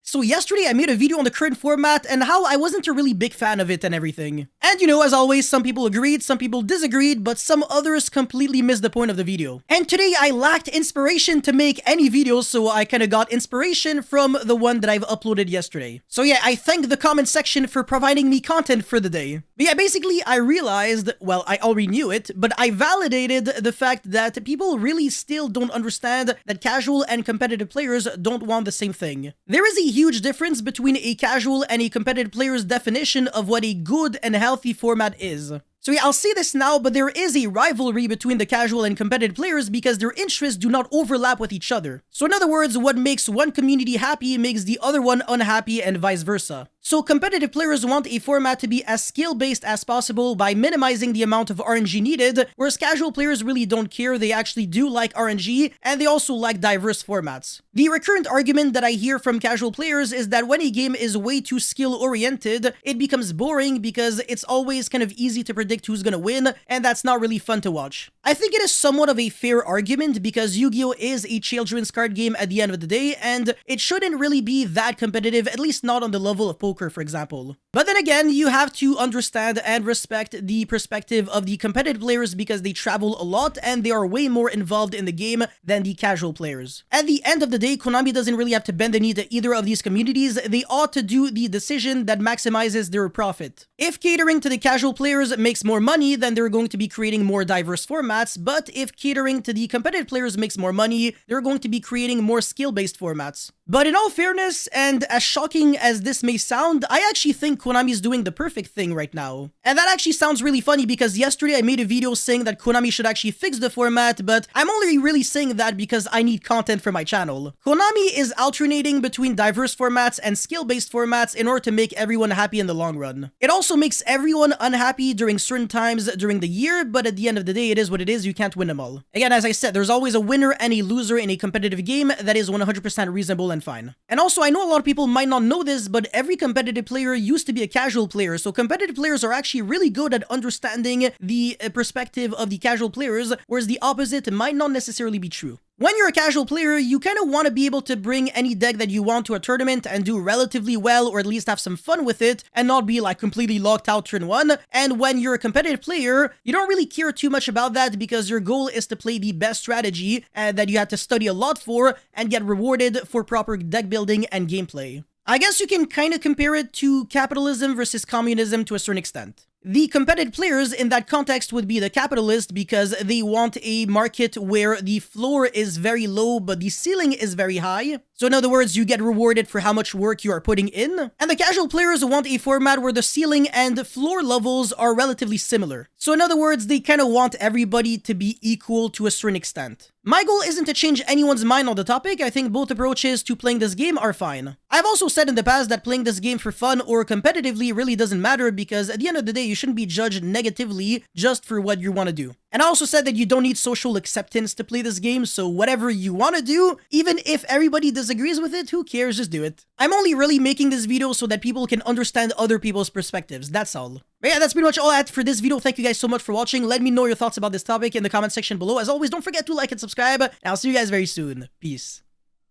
So yesterday I made a video on the current format and how I wasn't a really big fan of it and everything. And you know, as always, some people agreed, some people disagreed, but some others completely missed the point of the video. And today I lacked inspiration to make any videos, so I kind of got inspiration from the one that I've uploaded yesterday. So yeah, I thank the comment section for providing me content for the day. But yeah, basically I realized, well, I already knew it, but I validated the fact that people really still don't understand that casual and competitive players don't want the same thing. There is a huge difference between a casual and a competitive player's definition of what a good and healthy format is. So yeah, I'll say this now, but there is a rivalry between the casual and competitive players because their interests do not overlap with each other. So in other words, what makes one community happy makes the other one unhappy and vice versa. So competitive players want a format to be as skill-based as possible by minimizing the amount of RNG needed, whereas casual players really don't care. They actually do like RNG, and they also like diverse formats. The recurrent argument that I hear from casual players is that when a game is way too skill-oriented, it becomes boring because it's always kind of easy to predict who's gonna win, and that's not really fun to watch. I think it is somewhat of a fair argument because Yu-Gi-Oh! Is a children's card game at the end of the day, and it shouldn't really be that competitive, at least not on the level of poker, for example. But then again, you have to understand and respect the perspective of the competitive players because they travel a lot and they are way more involved in the game than the casual players. At the end of the day, Konami doesn't really have to bend the knee to either of these communities. They ought to do the decision that maximizes their profit. If catering to the casual players makes more money, then they're going to be creating more diverse formats, but if catering to the competitive players makes more money, they're going to be creating more skill-based formats. But in all fairness, and as shocking as this may sound, I actually think Konami is doing the perfect thing right now. And that actually sounds really funny because yesterday I made a video saying that Konami should actually fix the format, but I'm only really saying that because I need content for my channel. Konami is alternating between diverse formats and skill-based formats in order to make everyone happy in the long run. It also makes everyone unhappy during certain times during the year, but at the end of the day, it is what it is. You can't win them all. Again, as I said, there's always a winner and a loser in a competitive game. That is 100% reasonable and fine. And also, I know a lot of people might not know this, but every competitive player used to be a casual player, so competitive players are actually really good at understanding the perspective of the casual players, whereas the opposite might not necessarily be true. When you're a casual player, you kind of want to be able to bring any deck that you want to a tournament and do relatively well, or at least have some fun with it, and not be like completely locked out turn one. And when you're a competitive player, you don't really care too much about that because your goal is to play the best strategy that you had to study a lot for and get rewarded for proper deck building and gameplay. I guess you can kind of compare it to capitalism versus communism to a certain extent. The competitive players in that context would be the capitalist because they want a market where the floor is very low but the ceiling is very high. So in other words, you get rewarded for how much work you are putting in. And the casual players want a format where the ceiling and floor levels are relatively similar. So in other words, they kind of want everybody to be equal to a certain extent. My goal isn't to change anyone's mind on the topic. I think both approaches to playing this game are fine. I've also said in the past that playing this game for fun or competitively really doesn't matter because at the end of the day, you shouldn't be judged negatively just for what you want to do. And I also said that you don't need social acceptance to play this game, so whatever you want to do, even if everybody disagrees with it, who cares, just do it. I'm only really making this video so that people can understand other people's perspectives, that's all. But yeah, that's pretty much all I had for this video. Thank you guys so much for watching. Let me know your thoughts about this topic in the comment section below. As always, don't forget to like and subscribe, and I'll see you guys very soon. Peace.